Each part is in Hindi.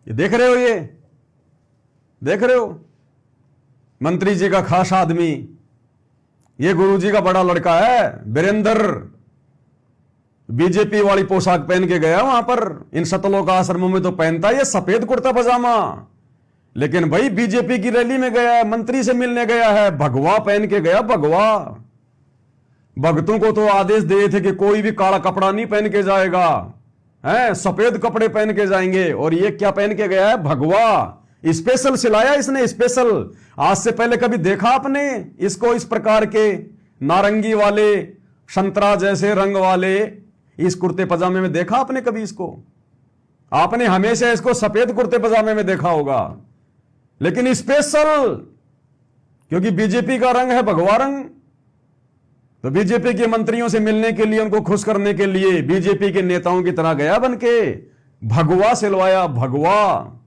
ये देख रहे हो, ये देख रहे हो, मंत्री जी का खास आदमी, ये गुरुजी का बड़ा लड़का है वीरेंद्र, बीजेपी वाली पोशाक पहन के गया वहां पर। इन सतलों का आश्रमों में तो पहनता है ये सफेद कुर्ता पजामा, लेकिन भाई बीजेपी की रैली में गया है, मंत्री से मिलने गया है, भगवा पहन के गया, भगवा। भक्तों को तो आदेश दिए थे कि कोई भी काला कपड़ा नहीं पहन के जाएगा, है सफेद कपड़े पहन के जाएंगे, और ये क्या पहन के गया है, भगवा। स्पेशल सिलाया इसने, स्पेशल। आज से पहले कभी देखा आपने इसको इस प्रकार के नारंगी वाले, संतरा जैसे रंग वाले इस कुर्ते पजामे में देखा आपने कभी इसको? आपने हमेशा इसको सफेद कुर्ते पजामे में देखा होगा, लेकिन स्पेशल, क्योंकि बीजेपी का रंग है भगवा रंग। तो बीजेपी के मंत्रियों से मिलने के लिए, उनको खुश करने के लिए बीजेपी के नेताओं की तरह गया बनके, भगवा सिलवाया, भगवा,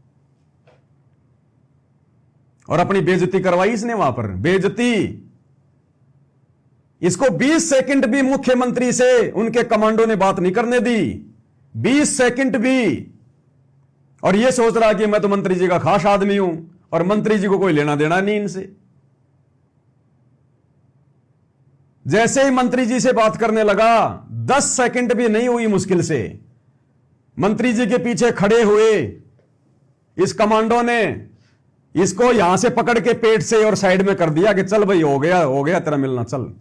और अपनी बेइज्जती करवाई इसने वहां पर, बेइज्जती। इसको 20 सेकंड भी मुख्यमंत्री से उनके कमांडो ने बात नहीं करने दी, 20 सेकंड भी। और यह सोच रहा कि मैं तो मंत्री जी का खास आदमी हूं और मंत्री जी को कोई लेना देना नहीं इनसे। जैसे ही मंत्री जी से बात करने लगा, 10 सेकंड भी नहीं हुई मुश्किल से, मंत्री जी के पीछे खड़े हुए इस कमांडो ने इसको यहां से पकड़ के पेट से और साइड में कर दिया कि चल भाई, हो गया तेरा मिलना, चल।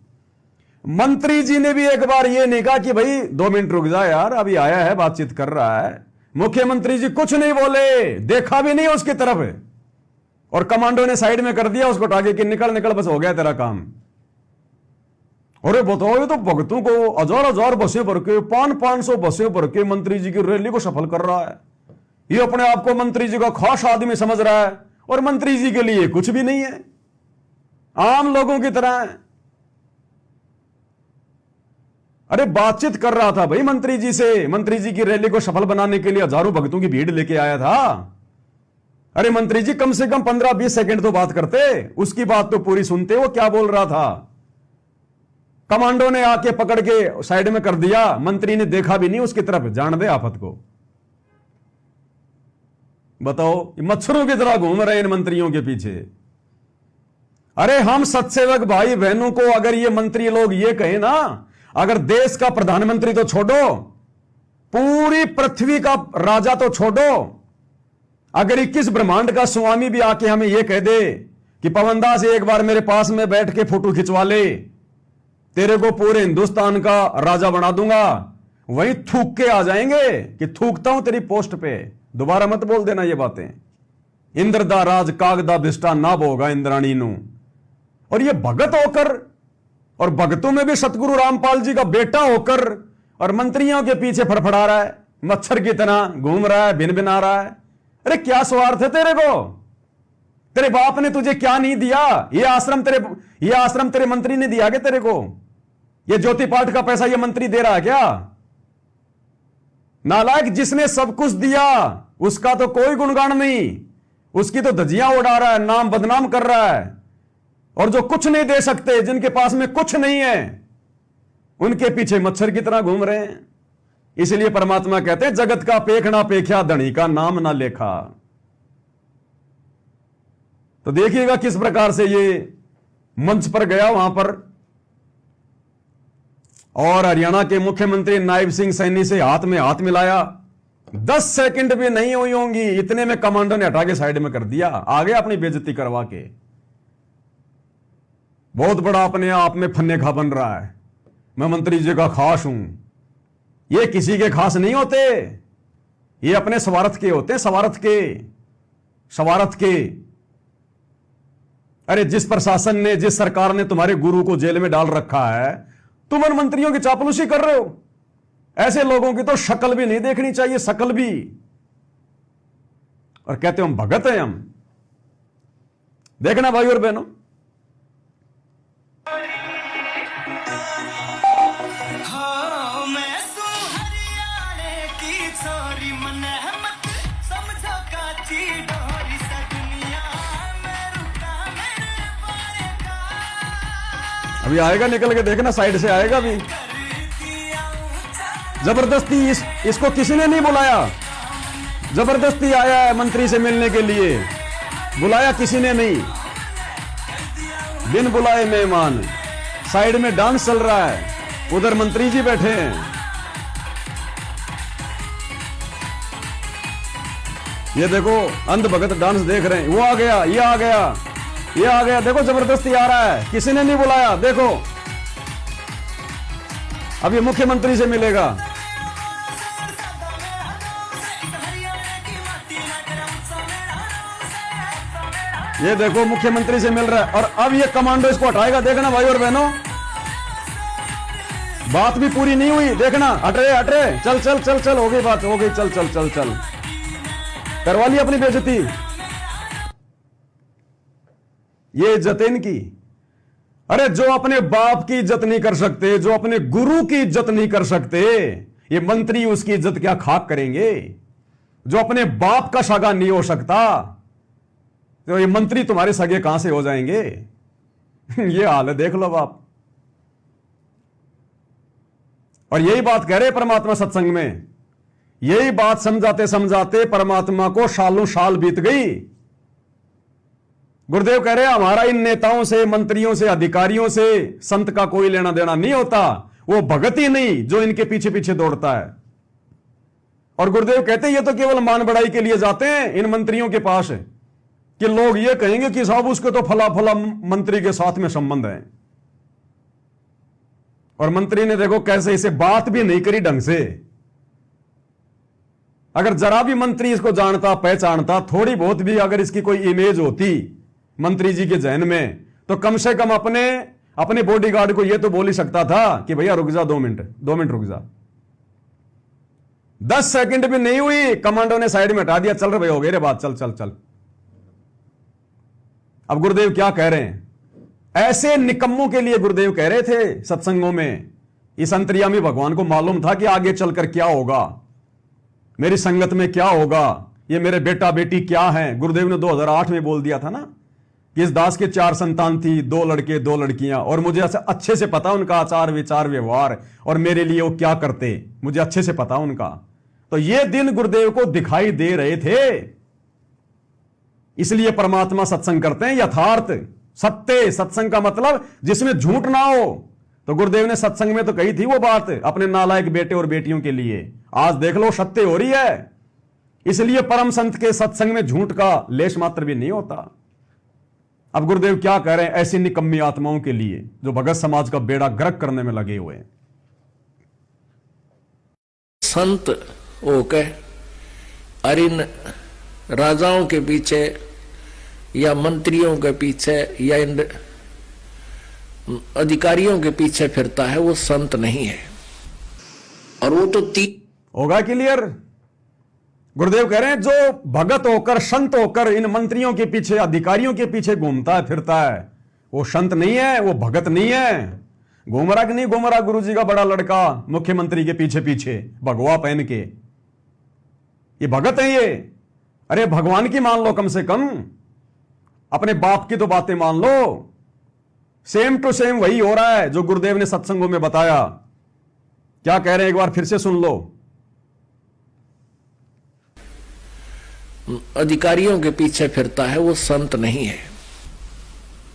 मंत्री जी ने भी एक बार ये नहीं कहा कि भाई 2 मिनट रुक जा यार, अभी आया है, बातचीत कर रहा है। मुख्यमंत्री जी कुछ नहीं बोले, देखा भी नहीं उसकी तरफ, और कमांडो ने साइड में कर दिया उसको, टागे कि निकल निकल, बस हो गया तेरा काम। अरे बताओ, ये तो भक्तों को 1000-1000 बसें भर के, 500-500 बसें भर के मंत्री जी की रैली को सफल कर रहा है। ये अपने आप को मंत्री जी का खास आदमी समझ रहा है, और मंत्री जी के लिए कुछ भी नहीं है, आम लोगों की तरह है। अरे बातचीत कर रहा था भाई मंत्री जी से, मंत्री जी की रैली को सफल बनाने के लिए हजारों भक्तों की भीड़ लेके आया था। अरे मंत्री जी कम से कम 15-20 सेकंड तो बात करते, उसकी बात तो पूरी सुनते, वो क्या बोल रहा था। कमांडो ने आके पकड़ के साइड में कर दिया, मंत्री ने देखा भी नहीं उसकी तरफ, जान दे आफत को। बताओ, मच्छरों की तरह घूम रहे इन मंत्रियों के पीछे। अरे हम सत्सेवक भाई बहनों को अगर ये मंत्री लोग ये कहें ना, अगर देश का प्रधानमंत्री तो छोड़ो, पूरी पृथ्वी का राजा तो छोड़ो, अगर 21 ब्रह्मांड का स्वामी भी आके हमें यह कह दे कि पवनदास एक बार मेरे पास में बैठ के फोटो खिंचवा ले, तेरे को पूरे हिंदुस्तान का राजा बना दूंगा, वहीं थूक के आ जाएंगे कि थूकता हूं तेरी पोस्ट पे, दोबारा मत बोल देना ये बातें। इंद्र दा राज कागदा भिष्टा ना बोगा इंद्राणी नु। और ये भगत होकर, और भगतों में भी सतगुरु रामपाल जी का बेटा होकर, और मंत्रियों के पीछे फड़फड़ा रहा है, मच्छर की तरह घूम रहा है, भिन भिना रहा है। अरे क्या स्वार्थ है तेरे को? तेरे बाप ने तुझे क्या नहीं दिया? ये आश्रम तेरे मंत्री ने दिया क्या तेरे को? ये ज्योति पाठ का पैसा ये मंत्री दे रहा है क्या? नालायक, जिसने सब कुछ दिया उसका तो कोई गुणगान नहीं, उसकी तो धज्जियां उड़ा रहा है, नाम बदनाम कर रहा है। और जो कुछ नहीं दे सकते, जिनके पास में कुछ नहीं है, उनके पीछे मच्छर की तरह घूम रहे हैं। इसलिए परमात्मा कहते हैं, जगत का पेखना पेख्या, धनी का नाम ना लेखा। तो देखिएगा किस प्रकार से ये मंच पर गया वहां पर, और हरियाणा के मुख्यमंत्री नायब सिंह सैनी से हाथ में हाथ मिलाया। 10 सेकंड भी नहीं हुई होंगी, इतने में कमांडो ने हटा के साइड में कर दिया, आ गया अपनी बेइज्जती करवा के। बहुत बड़ा अपने आप में फन्ने खा बन रहा है, मैं मंत्री जी का खास हूं। ये किसी के खास नहीं होते, ये अपने स्वार्थ के होते हैं, स्वार्थ के। अरे जिस प्रशासन ने, जिस सरकार ने तुम्हारे गुरु को जेल में डाल रखा है, तुम उन मंत्रियों की चापलूसी कर रहे हो। ऐसे लोगों की तो शक्ल भी नहीं देखनी चाहिए, शक्ल भी, और कहते हो हम भगत हैं हम। देखना भाई और बहनों, अभी आएगा निकल के, देखना साइड से आएगा अभी। जबरदस्ती इसको किसी ने नहीं बुलाया, जबरदस्ती आया है मंत्री से मिलने के लिए, बुलाया किसी ने नहीं, बिन बुलाए मेहमान। साइड में डांस चल रहा है, उधर मंत्री जी बैठे हैं। ये देखो अंध भगत डांस देख रहे हैं। वो आ गया, ये आ गया, ये आ गया, देखो जबरदस्ती आ रहा है, किसी ने नहीं बुलाया। देखो अब ये मुख्यमंत्री से मिलेगा। ये देखो मुख्यमंत्री से मिल रहा है, और अब ये कमांडो इसको हटाएगा। देखना भाई और बहनों, बात भी पूरी नहीं हुई, देखना। हट रहे हट रहे, चल चल चल चल, हो गई बात, हो गई, चल चल चल चल, करवा ली अपनी बेइज्जती। ये इज्जत इनकी। अरे जो अपने बाप की इज्जत नहीं कर सकते, जो अपने गुरु की इज्जत नहीं कर सकते, ये मंत्री उसकी इज्जत क्या खाक करेंगे। जो अपने बाप का सगा नहीं हो सकता, तो ये मंत्री तुम्हारे सगे कहां से हो जाएंगे। ये हाल है, देख लो बाप। और यही बात कह रहे परमात्मा सत्संग में, यही बात समझाते समझाते परमात्मा को सालों साल बीत गई। गुरुदेव कह रहे हमारा इन नेताओं से, मंत्रियों से, अधिकारियों से, संत का कोई लेना देना नहीं होता। वो भगत ही नहीं जो इनके पीछे पीछे दौड़ता है। और गुरुदेव कहते ये तो केवल मान बढ़ाई के लिए जाते हैं इन मंत्रियों के पास, कि लोग ये कहेंगे कि साहब उसके तो फला फला मंत्री के साथ में संबंध है। और मंत्री ने देखो कैसे इसे बात भी नहीं करी ढंग से। अगर जरा भी मंत्री इसको जानता पहचानता, थोड़ी बहुत भी अगर इसकी कोई इमेज होती मंत्री जी के जहन में, तो कम से कम अपने बॉडीगार्ड को यह तो बोल ही सकता था कि भैया रुक जा, 2 मिनट रुक जा। 10 सेकंड भी नहीं हुई, कमांडो ने साइड में हटा दिया। चल रहे भाई, हो गई रे बात, चल चल चल। अब गुरुदेव क्या कह रहे हैं, ऐसे निकम्मों के लिए गुरुदेव कह रहे थे सत्संगों में। इस अंतर्यामी भगवान को मालूम था कि आगे चलकर क्या होगा, मेरी संगत में क्या होगा, ये मेरे बेटा बेटी क्या हैं। गुरुदेव ने 2008 में बोल दिया था ना कि इस दास के 4 संतान थी, 2 लड़के 2 लड़कियां, और मुझे अच्छे से पता उनका आचार विचार व्यवहार, और मेरे लिए वो क्या करते मुझे अच्छे से पता उनका। तो ये दिन गुरुदेव को दिखाई दे रहे थे। इसलिए परमात्मा सत्संग करते हैं, यथार्थ सत्य सत्संग का मतलब जिसमें झूठ ना हो। तो गुरुदेव ने सत्संग में तो कही थी वो बात अपने नालायक बेटे और बेटियों के लिए। आज देख लो सत्य हो रही है। इसलिए परम संत के सत्संग में झूठ का लेश मात्र भी नहीं होता। अब गुरुदेव क्या कह रहे हैं ऐसी निकम्मी आत्माओं के लिए जो भगत समाज का बेड़ा गर्क करने में लगे हुए हैं। संत होके और इन राजाओं के पीछे या मंत्रियों के पीछे या इन अधिकारियों के पीछे फिरता है, वो संत नहीं है। और वो तो होगा क्लियर। गुरुदेव कह रहे हैं जो भगत होकर संत होकर इन मंत्रियों के पीछे अधिकारियों के पीछे घूमता है फिरता है, वो संत नहीं है, वो भगत नहीं है। घूमरा कि नहीं घूमरा गुरु जी का बड़ा लड़का मुख्यमंत्री के पीछे पीछे भगवा पहन के, ये भगत है ये। अरे भगवान की मान लो, कम से कम अपने बाप की तो बातें मान लो। सेम टू सेम वही हो रहा है जो गुरुदेव ने सत्संगों में बताया। क्या कह रहे हैं एक बार फिर से सुन लो। अधिकारियों के पीछे फिरता है, वो संत नहीं है।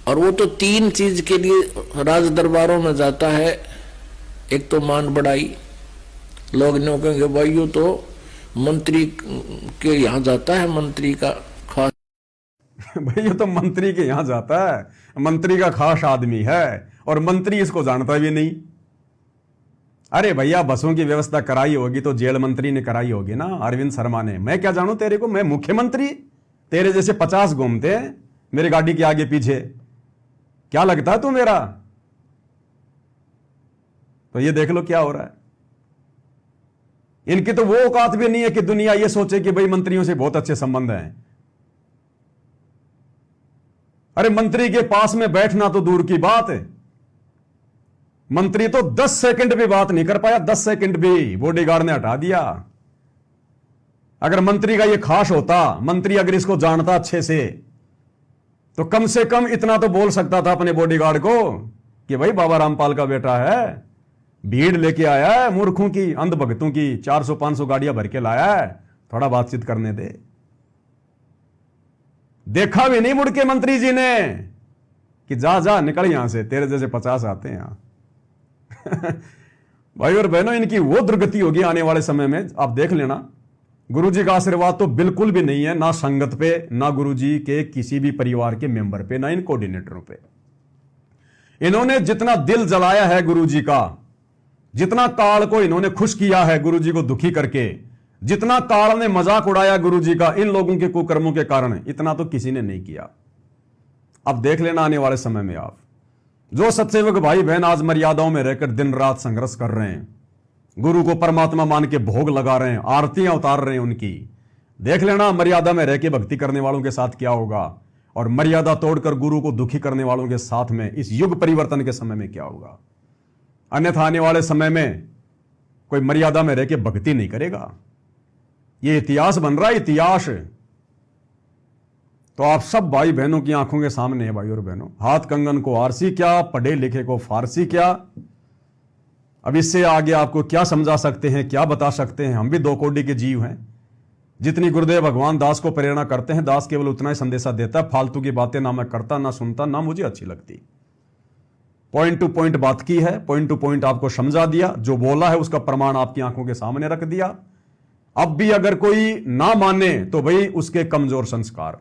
और वो तो 3 चीज के लिए राज दरबारों में जाता है। एक तो मान बढ़ाई, लोग नहीं कहेंगे भाई ये तो मंत्री के यहां जाता है, मंत्री का खास भाई ये तो मंत्री के यहां जाता है, मंत्री का खास आदमी है, और मंत्री इसको जानता भी नहीं। अरे भैया बसों की व्यवस्था कराई होगी तो जेल मंत्री ने कराई होगी ना, अरविंद शर्मा ने। मैं क्या जानू तेरे को, मैं मुख्यमंत्री, तेरे जैसे 50 घूमते हैं मेरी गाड़ी के आगे पीछे, क्या लगता है तू मेरा। तो ये देख लो क्या हो रहा है। इनकी तो वो औकात भी नहीं है कि दुनिया ये सोचे कि भाई मंत्रियों से बहुत अच्छे संबंध हैं। अरे मंत्री के पास में बैठना तो दूर की बात है, मंत्री तो 10 सेकंड भी बात नहीं कर पाया, 10 सेकंड भी बॉडीगार्ड ने हटा दिया। अगर मंत्री का ये खास होता, मंत्री अगर इसको जानता अच्छे से कम इतना तो बोल सकता था अपने बॉडीगार्ड को कि भाई बाबा रामपाल का बेटा है, भीड़ लेके आया है मूर्खों की, अंधभक्तों की, 400-500 गाड़ियां भर के लाया है, थोड़ा बातचीत करने दे। देखा भी नहीं मुड़ के मंत्री जी ने कि जा जा निकल यहां से, तेरे जैसे 50 आते हैं यहां। भाई और बहनों, इनकी वो दुर्गति होगी आने वाले समय में, आप देख लेना। गुरुजी का आशीर्वाद तो बिल्कुल भी नहीं है, ना संगत पे, ना गुरुजी के किसी भी परिवार के मेंबर पे, ना इन कोऑर्डिनेटरों पे। इन्होंने जितना दिल जलाया है गुरुजी का, जितना काल को इन्होंने खुश किया है गुरुजी को दुखी करके, जितना काल ने मजाक उड़ाया गुरुजी का इन लोगों के कुकर्मों के कारण, इतना तो किसी ने नहीं किया। अब देख लेना आने वाले समय में आप, जो सत्सेवक भाई बहन आज मर्यादाओं में रहकर दिन रात संघर्ष कर रहे हैं, गुरु को परमात्मा मान के भोग लगा रहे हैं, आरतियां उतार रहे हैं उनकी, देख लेना मर्यादा में रह के भक्ति करने वालों के साथ क्या होगा, और मर्यादा तोड़कर गुरु को दुखी करने वालों के साथ में इस युग परिवर्तन के समय में क्या होगा। अन्यथा आने वाले समय में कोई मर्यादा में रह के भक्ति नहीं करेगा। ये इतिहास बन रहा है, इतिहास। तो आप सब भाई बहनों की आंखों के सामने है भाई और बहनों, हाथ कंगन को आरसी क्या, पढ़े लिखे को फारसी क्या। अब इससे आगे आपको क्या समझा सकते हैं, क्या बता सकते हैं। हम भी दो कोटि के जीव हैं। जितनी गुरुदेव भगवान दास को प्रेरणा करते हैं, दास केवल उतना ही संदेशा देता है। फालतू की बातें ना मैं करता, ना सुनता, ना मुझे अच्छी लगती। पॉइंट टू पॉइंट बात की है, पॉइंट टू पॉइंट आपको समझा दिया, जो बोला है उसका प्रमाण आपकी आंखों के सामने रख दिया। अब भी अगर कोई ना माने तो भाई उसके कमजोर संस्कार।